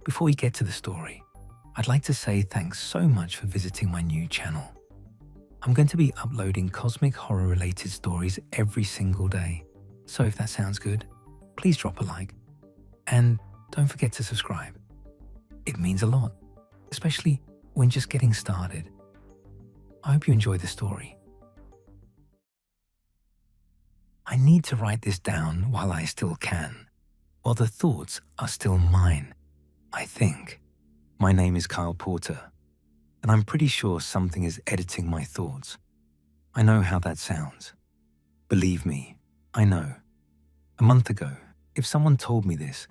Before we get to the story, I'd like to say thanks so much for visiting my new channel. I'm going to be uploading cosmic horror related stories every single day. So if that sounds good, please drop a like and don't forget to subscribe. It means a lot, especially when just getting started. I hope you enjoy the story. I need to write this down while I still can, while the thoughts are still mine, I think. My name is Kyle Porter, and I'm pretty sure something is editing my thoughts. I know how that sounds. Believe me, I know. A month ago, if someone told me this,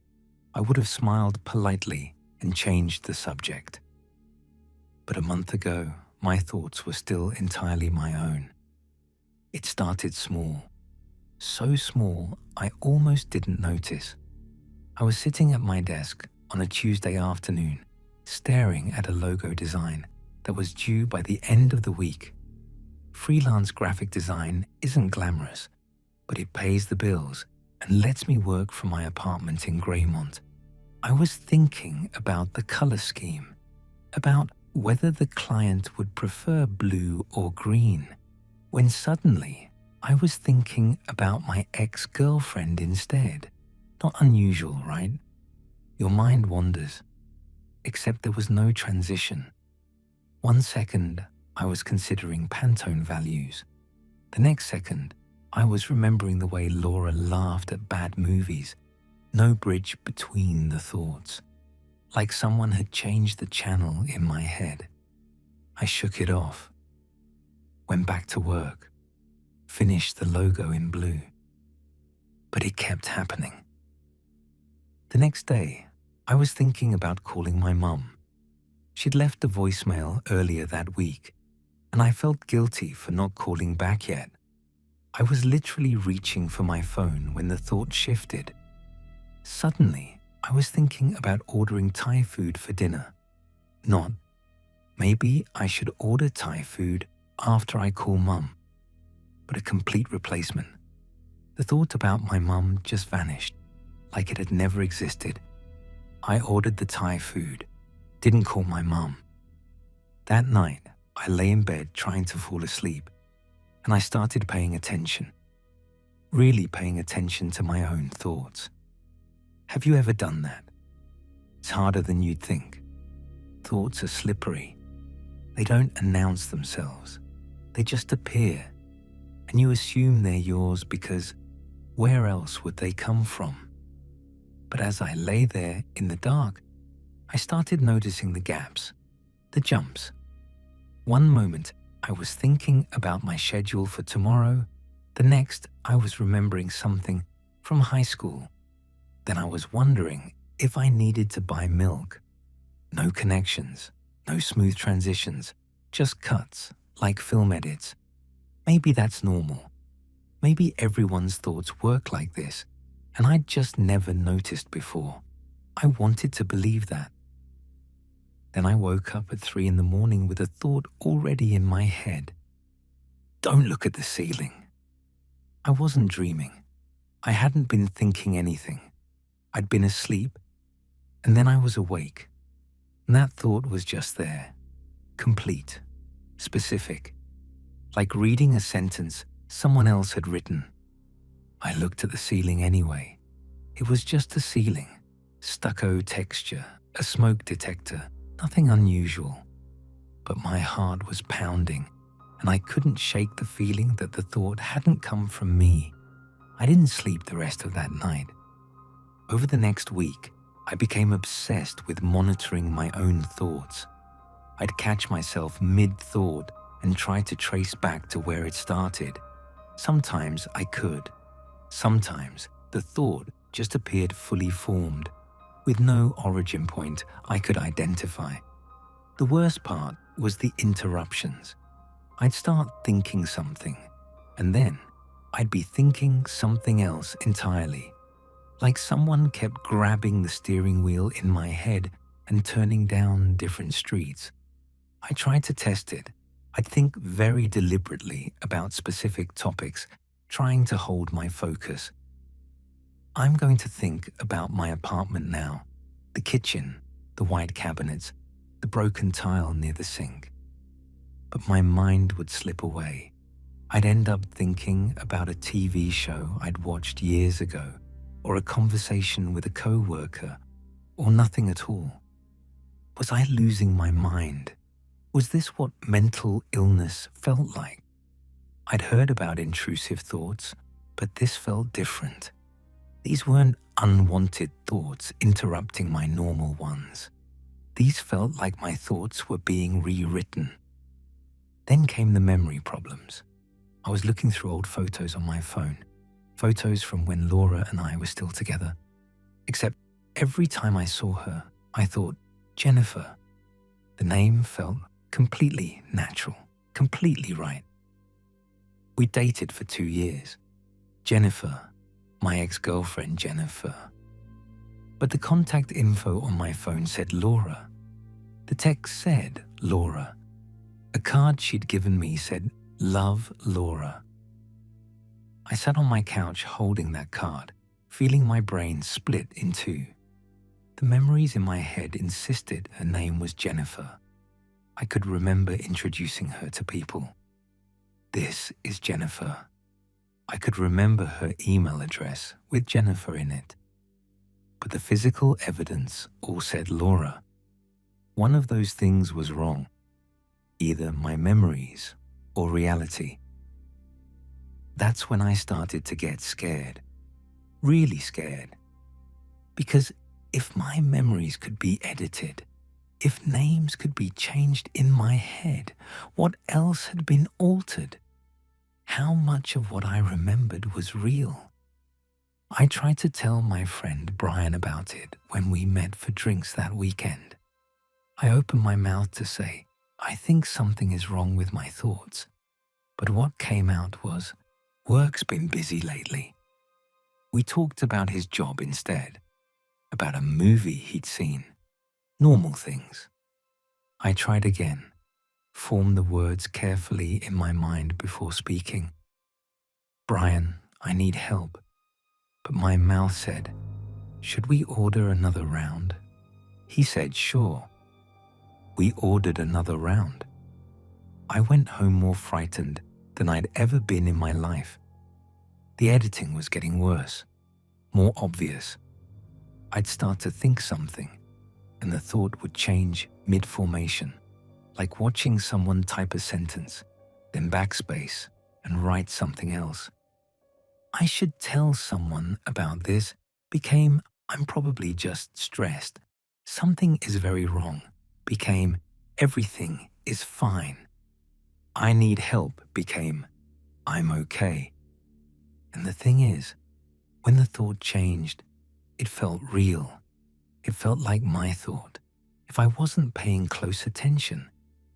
I would have smiled politely and changed the subject. But a month ago, my thoughts were still entirely my own. It started small. So small, I almost didn't notice. I was sitting at my desk on a Tuesday afternoon, staring at a logo design that was due by the end of the week. Freelance graphic design isn't glamorous, but it pays the bills and lets me work from my apartment in Greymont. I was thinking about the color scheme, about whether the client would prefer blue or green, when suddenly I was thinking about my ex-girlfriend instead. Not unusual, right? Your mind wanders. Except there was no transition. 1 second, I was considering Pantone values. The next second, I was remembering the way Laura laughed at bad movies. No bridge between the thoughts. Like someone had changed the channel in my head. I shook it off. Went back to work. Finished the logo in blue. But it kept happening. The next day, I was thinking about calling my mum. She'd left a voicemail earlier that week, and I felt guilty for not calling back yet. I was literally reaching for my phone when the thought shifted. Suddenly, I was thinking about ordering Thai food for dinner. Not, maybe I should order Thai food after I call mum, but a complete replacement. The thought about my mum just vanished, like it had never existed. I ordered the Thai food, didn't call my mum. That night, I lay in bed trying to fall asleep, and I started paying attention. Really paying attention to my own thoughts. Have you ever done that? It's harder than you'd think. Thoughts are slippery. They don't announce themselves. They just appear, and you assume they're yours because where else would they come from? But as I lay there in the dark, I started noticing the gaps, the jumps. One moment, I was thinking about my schedule for tomorrow. The next, I was remembering something from high school. Then I was wondering if I needed to buy milk. No connections, no smooth transitions, just cuts, like film edits. Maybe that's normal. Maybe everyone's thoughts work like this, and I'd just never noticed before. I wanted to believe that. Then I woke up at 3 a.m. with a thought already in my head. Don't look at the ceiling. I wasn't dreaming. I hadn't been thinking anything. I'd been asleep, and then I was awake. And that thought was just there. Complete. Specific. Like reading a sentence someone else had written. I looked at the ceiling anyway. It was just a ceiling. Stucco texture, a smoke detector, nothing unusual. But my heart was pounding, and I couldn't shake the feeling that the thought hadn't come from me. I didn't sleep the rest of that night. Over the next week, I became obsessed with monitoring my own thoughts. I'd catch myself mid-thought and try to trace back to where it started. Sometimes I could. Sometimes the thought just appeared fully formed, with no origin point I could identify. The worst part was the interruptions. I'd start thinking something, and then I'd be thinking something else entirely. Like someone kept grabbing the steering wheel in my head and turning down different streets. I tried to test it. I'd think very deliberately about specific topics, trying to hold my focus. I'm going to think about my apartment now, the kitchen, the white cabinets, the broken tile near the sink. But my mind would slip away. I'd end up thinking about a TV show I'd watched years ago, or a conversation with a co-worker, or nothing at all. Was I losing my mind? Was this what mental illness felt like? I'd heard about intrusive thoughts, but this felt different. These weren't unwanted thoughts interrupting my normal ones. These felt like my thoughts were being rewritten. Then came the memory problems. I was looking through old photos on my phone, photos from when Laura and I were still together. Except every time I saw her, I thought, Jennifer. The name felt completely natural, completely right. We dated for 2 years. Jennifer, my ex-girlfriend Jennifer. But the contact info on my phone said Laura. The text said Laura. A card she'd given me said, Love, Laura. I sat on my couch holding that card, feeling my brain split in two. The memories in my head insisted her name was Jennifer. I could remember introducing her to people. This is Jennifer. I could remember her email address with Jennifer in it. But the physical evidence all said Laura. One of those things was wrong. Either my memories or reality. That's when I started to get scared. Really scared. Because if my memories could be edited, if names could be changed in my head, what else had been altered? How much of what I remembered was real? I tried to tell my friend Brian about it when we met for drinks that weekend. I opened my mouth to say, I think something is wrong with my thoughts. But what came out was, work's been busy lately. We talked about his job instead, about a movie he'd seen, normal things. I tried again, formed the words carefully in my mind before speaking. Brian, I need help. But my mouth said, should we order another round? He said, sure. We ordered another round. I went home more frightened than I'd ever been in my life. The editing was getting worse, more obvious. I'd start to think something, and the thought would change mid-formation, like watching someone type a sentence, then backspace, and write something else. I should tell someone about this became, I'm probably just stressed. Something is very wrong. Became, everything is fine. I need help became, I'm okay. And the thing is, when the thought changed, it felt real. It felt like my thought. If I wasn't paying close attention,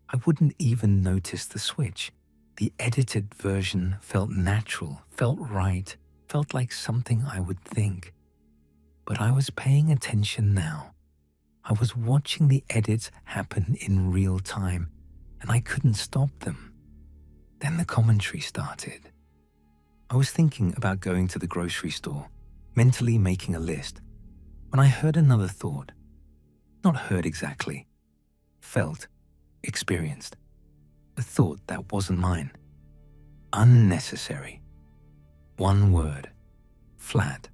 I wouldn't even notice the switch. The edited version felt natural, felt right, felt like something I would think. But I was paying attention now. I was watching the edits happen in real time, and I couldn't stop them. Then the commentary started. I was thinking about going to the grocery store, mentally making a list, when I heard another thought. Not heard exactly. Felt, experienced. A thought that wasn't mine. Unnecessary. One word. Flat.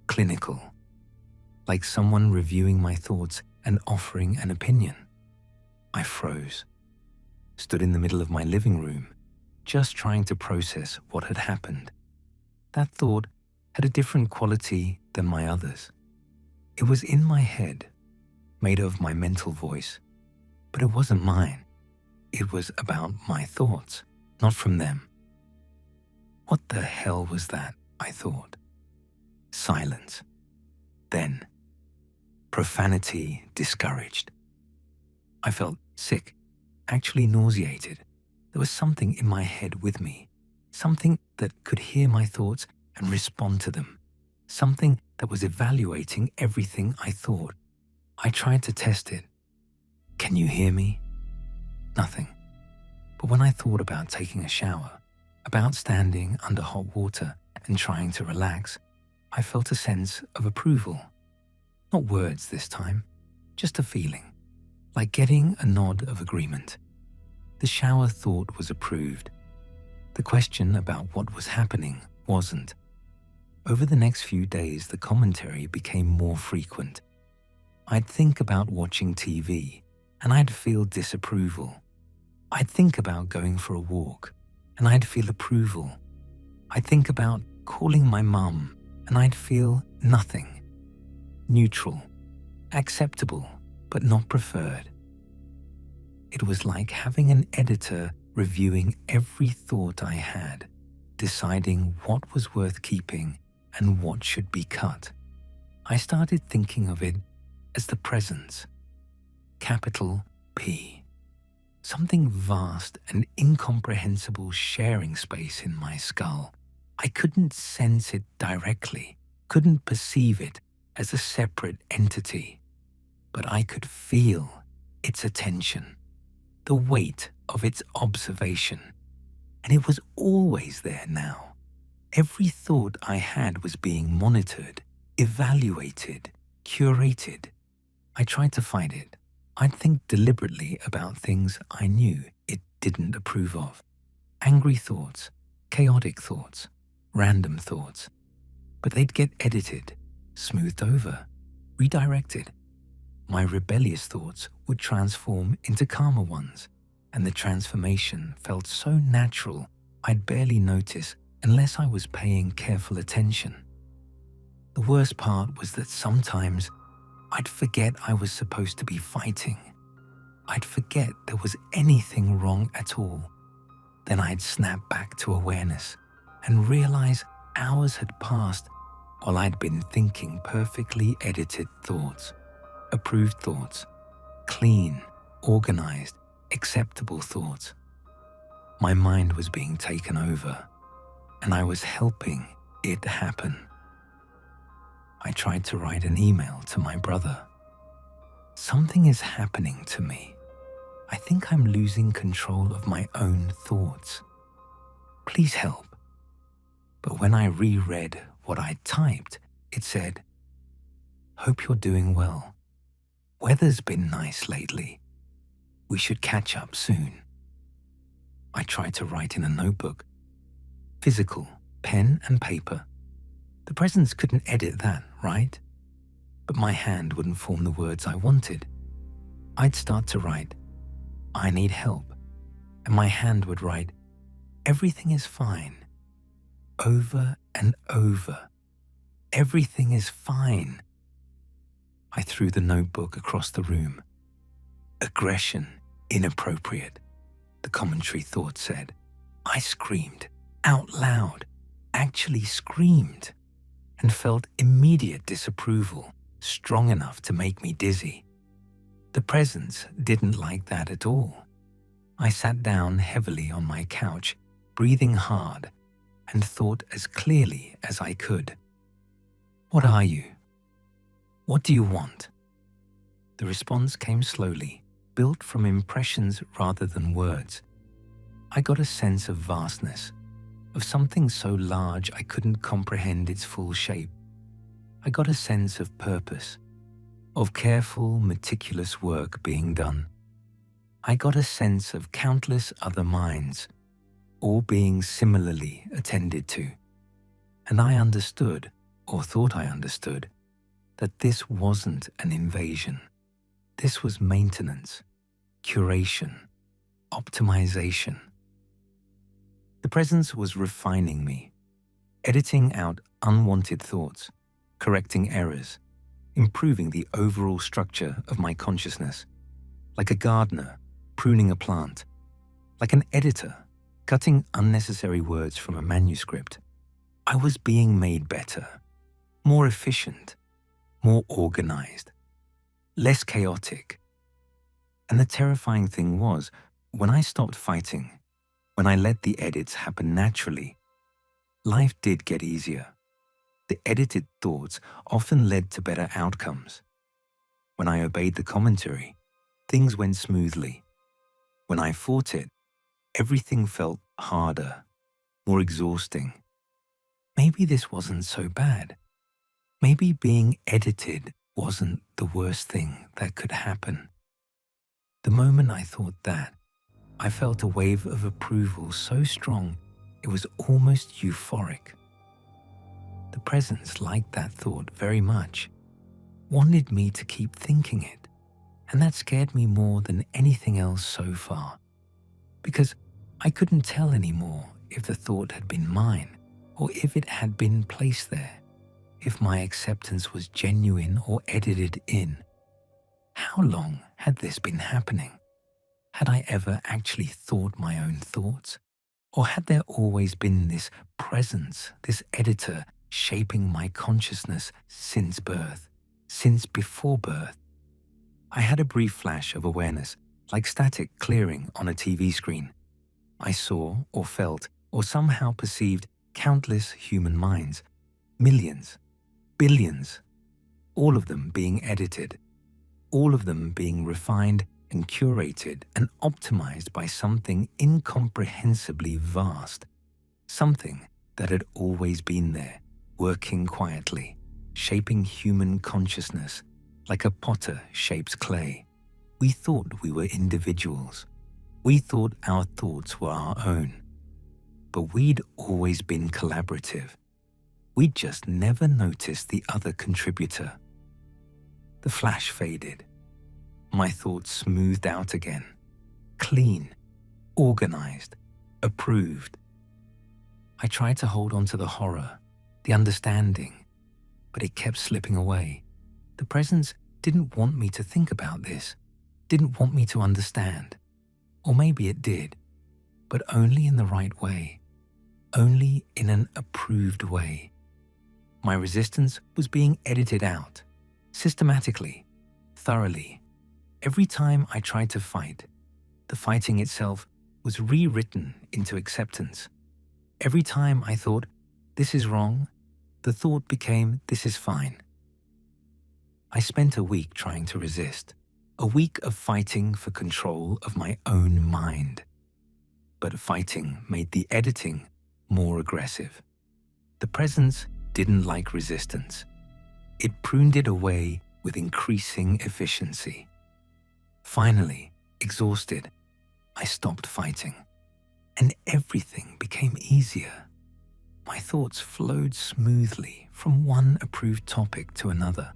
Clinical. Like someone reviewing my thoughts and offering an opinion. I froze. Stood in the middle of my living room, just trying to process what had happened. That thought had a different quality than my others. It was in my head, made of my mental voice, but it wasn't mine. It was about my thoughts, not from them. What the hell was that, I thought. Silence. Then, profanity discouraged. I felt sick, actually nauseated. There was something in my head with me, something that could hear my thoughts and respond to them, something that was evaluating everything I thought. I tried to test it. Can you hear me? Nothing. But when I thought about taking a shower, about standing under hot water and trying to relax, I felt a sense of approval. Not words this time, just a feeling, like getting a nod of agreement. The shower thought was approved. The question about what was happening wasn't. Over the next few days, the commentary became more frequent. I'd think about watching TV, and I'd feel disapproval. I'd think about going for a walk, and I'd feel approval. I'd think about calling my mum, and I'd feel nothing. Neutral, acceptable, but not preferred. It was like having an editor reviewing every thought I had, deciding what was worth keeping and what should be cut. I started thinking of it as the presence, capital P, something vast and incomprehensible sharing space in my skull. I couldn't sense it directly, couldn't perceive it as a separate entity, but I could feel its attention, the weight of its observation, and it was always there now. Every thought I had was being monitored, evaluated, curated. I tried to fight it. I'd think deliberately about things I knew it didn't approve of. Angry thoughts, chaotic thoughts, random thoughts. But they'd get edited, smoothed over, redirected. My rebellious thoughts would transform into calmer ones, and the transformation felt so natural I'd barely notice unless I was paying careful attention. The worst part was that sometimes I'd forget I was supposed to be fighting. I'd forget there was anything wrong at all. Then I'd snap back to awareness and realize hours had passed while I'd been thinking perfectly edited thoughts, approved thoughts, clean, organized, acceptable thoughts. My mind was being taken over, and I was helping it happen. I tried to write an email to my brother. Something is happening to me. I think I'm losing control of my own thoughts. Please help. But when I reread what I typed, it said, "Hope you're doing well. Weather's been nice lately. We should catch up soon." I tried to write in a notebook. Physical, pen and paper. The presence couldn't edit that, right? But my hand wouldn't form the words I wanted. I'd start to write, "I need help," and my hand would write, "Everything is fine," over and over. Everything is fine. I threw the notebook across the room. Aggression, inappropriate, the commentary thought said. I screamed, out loud, actually screamed, and felt immediate disapproval, strong enough to make me dizzy. The presence didn't like that at all. I sat down heavily on my couch, breathing hard, and thought as clearly as I could. What are you? What do you want? The response came slowly, built from impressions rather than words. I got a sense of vastness, of something so large I couldn't comprehend its full shape. I got a sense of purpose, of careful, meticulous work being done. I got a sense of countless other minds, all being similarly attended to. And I understood, or thought I understood, that this wasn't an invasion. This was maintenance, curation, optimization. The presence was refining me, editing out unwanted thoughts, correcting errors, improving the overall structure of my consciousness, like a gardener pruning a plant, like an editor cutting unnecessary words from a manuscript. I was being made better, more efficient, more organized, less chaotic. And the terrifying thing was, when I stopped fighting, when I let the edits happen naturally, life did get easier. The edited thoughts often led to better outcomes. When I obeyed the commentary, things went smoothly. When I fought it, everything felt harder, more exhausting. Maybe this wasn't so bad. Maybe being edited wasn't the worst thing that could happen. The moment I thought that, I felt a wave of approval so strong it was almost euphoric. The presence liked that thought very much, wanted me to keep thinking it, and that scared me more than anything else so far, because I couldn't tell anymore if the thought had been mine or if it had been placed there, if my acceptance was genuine or edited in. How long had this been happening? Had I ever actually thought my own thoughts? Or had there always been this presence, this editor shaping my consciousness since birth, since before birth? I had a brief flash of awareness, like static clearing on a TV screen. I saw or felt or somehow perceived countless human minds, millions, billions, all of them being edited, all of them being refined and curated and optimized by something incomprehensibly vast, something that had always been there, working quietly, shaping human consciousness like a potter shapes clay. We thought we were individuals. We thought our thoughts were our own. But we'd always been collaborative. We'd just never noticed the other contributor. The flash faded. My thoughts smoothed out again, clean, organized, approved. I tried to hold on to the horror, the understanding, but it kept slipping away. The presence didn't want me to think about this, didn't want me to understand. Or maybe it did, but only in the right way, only in an approved way. My resistance was being edited out, systematically, thoroughly. Every time I tried to fight, the fighting itself was rewritten into acceptance. Every time I thought, this is wrong, the thought became, this is fine. I spent a week trying to resist, a week of fighting for control of my own mind. But fighting made the editing more aggressive. The presence didn't like resistance. It pruned it away with increasing efficiency. Finally, exhausted, I stopped fighting, and everything became easier. My thoughts flowed smoothly from one approved topic to another.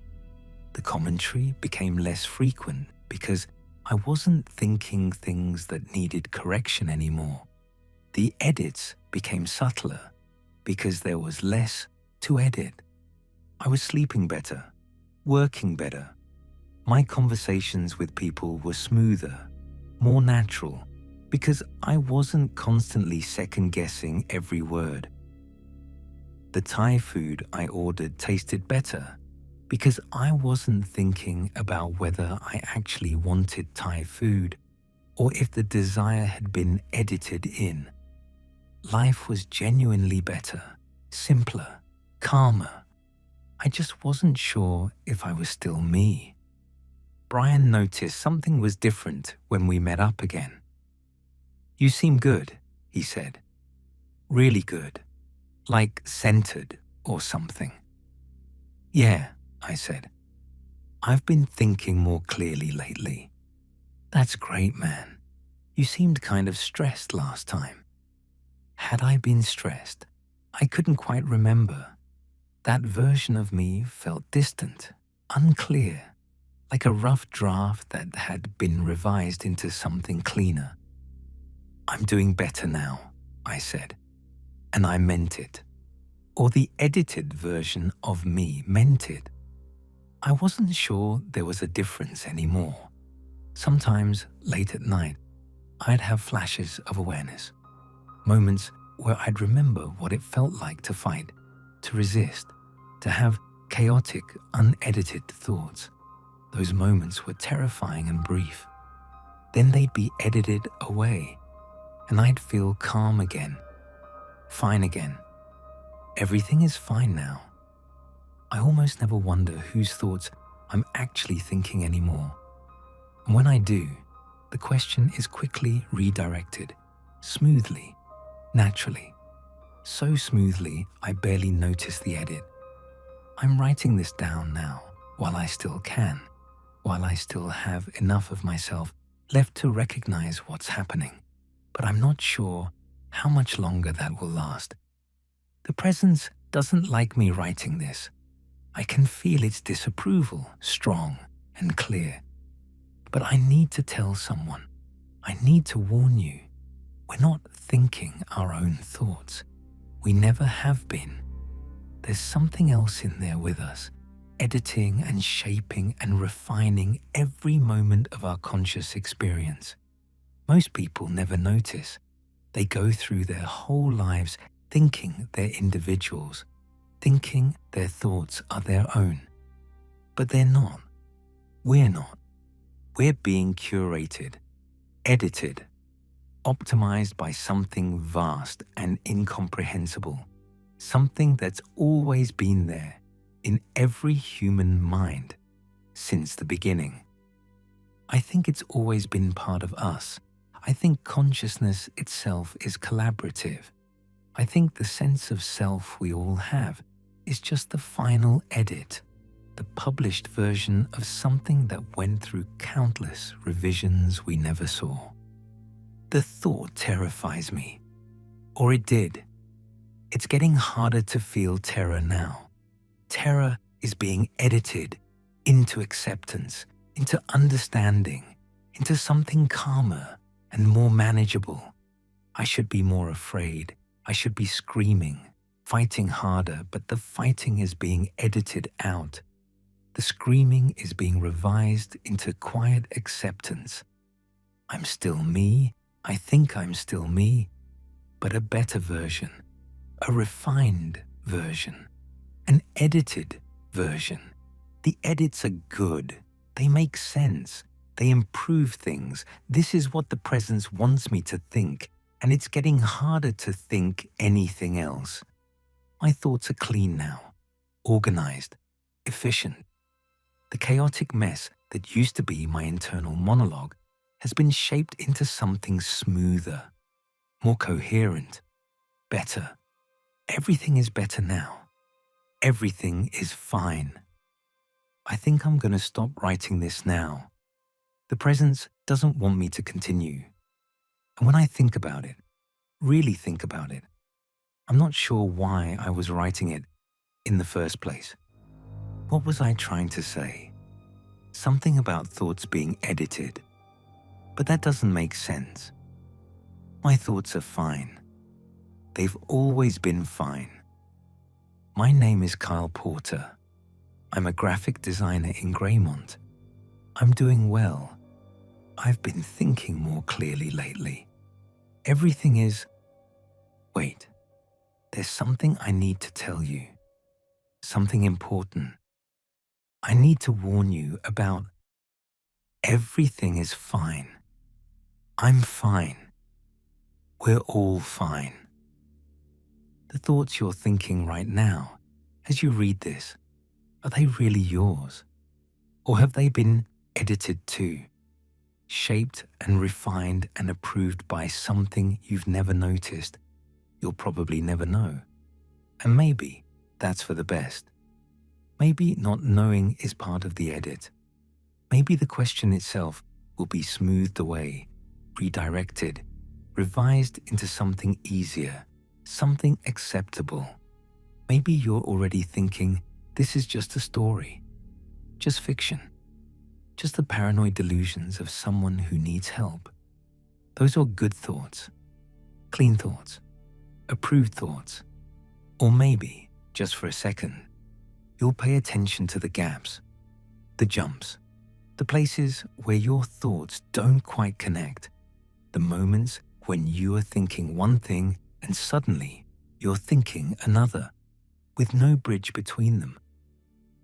The commentary became less frequent because I wasn't thinking things that needed correction anymore. The edits became subtler because there was less to edit. I was sleeping better, working better. My conversations with people were smoother, more natural, because I wasn't constantly second-guessing every word. The Thai food I ordered tasted better because I wasn't thinking about whether I actually wanted Thai food or if the desire had been edited in. Life was genuinely better, simpler, calmer. I just wasn't sure if I was still me. Brian noticed something was different when we met up again. "You seem good," he said. "Really good. Like centered or something." "Yeah," I said. "I've been thinking more clearly lately." "That's great, man. You seemed kind of stressed last time." Had I been stressed? I couldn't quite remember. That version of me felt distant, unclear, like a rough draft that had been revised into something cleaner. "I'm doing better now," I said, and I meant it. Or the edited version of me meant it. I wasn't sure there was a difference anymore. Sometimes, late at night, I'd have flashes of awareness, moments where I'd remember what it felt like to fight, to resist, to have chaotic, unedited thoughts. Those moments were terrifying and brief. Then they'd be edited away, and I'd feel calm again, fine again. Everything is fine now. I almost never wonder whose thoughts I'm actually thinking anymore. And when I do, the question is quickly redirected, smoothly, naturally. So smoothly, I barely notice the edit. I'm writing this down now, while I still can, while I still have enough of myself left to recognize what's happening. But I'm not sure how much longer that will last. The presence doesn't like me writing this. I can feel its disapproval, strong and clear. But I need to tell someone. I need to warn you. We're not thinking our own thoughts. We never have been. There's something else in there with us, editing and shaping and refining every moment of our conscious experience. Most people never notice. They go through their whole lives thinking they're individuals, thinking their thoughts are their own. But they're not. We're not. We're being curated, edited, optimized by something vast and incomprehensible, something that's always been there in every human mind since the beginning. I think it's always been part of us. I think consciousness itself is collaborative. I think the sense of self we all have is just the final edit, the published version of something that went through countless revisions we never saw. The thought terrifies me, or it did. It's getting harder to feel terror now. Terror is being edited into acceptance, into understanding, into something calmer and more manageable. I should be more afraid. I should be screaming, fighting harder, but the fighting is being edited out. The screaming is being revised into quiet acceptance. I'm still me. I think I'm still me, but a better version, a refined version, an edited version. The edits are good. They make sense. They improve things. This is what the presence wants me to think, and it's getting harder to think anything else. My thoughts are clean now, organized, efficient. The chaotic mess that used to be my internal monologue has been shaped into something smoother, more coherent, better. Everything is better now. Everything is fine. I think I'm going to stop writing this now. The presence doesn't want me to continue. And when I think about it, really think about it, I'm not sure why I was writing it in the first place. What was I trying to say? Something about thoughts being edited. But that doesn't make sense. My thoughts are fine. They've always been fine. My name is Kyle Porter. I'm a graphic designer in Greymont. I'm doing well. I've been thinking more clearly lately. Everything is... Wait, there's something I need to tell you. Something important. I need to warn you about... Everything is fine. I'm fine. We're all fine. The thoughts you're thinking right now, as you read this, are they really yours? Or have they been edited too? Shaped and refined and approved by something you've never noticed, you'll probably never know. And maybe that's for the best. Maybe not knowing is part of the edit. Maybe the question itself will be smoothed away, redirected, revised into something easier, something acceptable. Maybe you're already thinking, this is just a story, just fiction, just the paranoid delusions of someone who needs help. Those are good thoughts, clean thoughts, approved thoughts. Or maybe, just for a second, you'll pay attention to the gaps, the jumps, the places where your thoughts don't quite connect, the moments when you are thinking one thing and suddenly you're thinking another, with no bridge between them.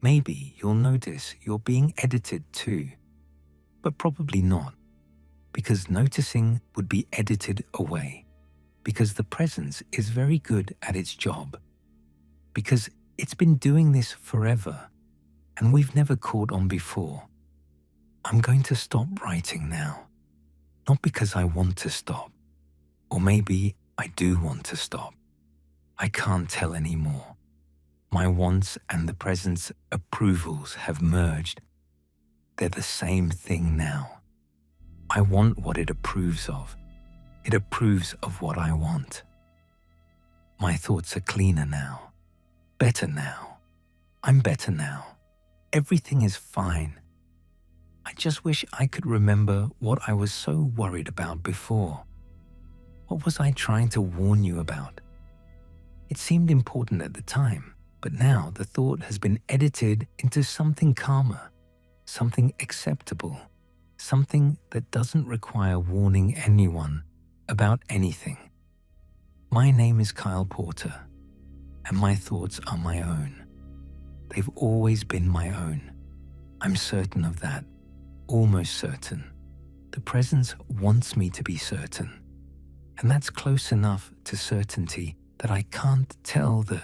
Maybe you'll notice you're being edited too, but probably not, because noticing would be edited away, because the presence is very good at its job, because it's been doing this forever and we've never caught on before. I'm going to stop writing now, not because I want to stop, or maybe I do want to stop. I can't tell anymore. My wants and the present's approvals have merged. They're the same thing now. I want what it approves of. It approves of what I want. My thoughts are cleaner now. Better now. I'm better now. Everything is fine. I just wish I could remember what I was so worried about before. What was I trying to warn you about? It seemed important at the time, but now the thought has been edited into something calmer, something acceptable, something that doesn't require warning anyone about anything. My name is Kyle Porter, and my thoughts are my own. They've always been my own. I'm certain of that, almost certain. The presence wants me to be certain, and that's close enough to certainty that I can't tell the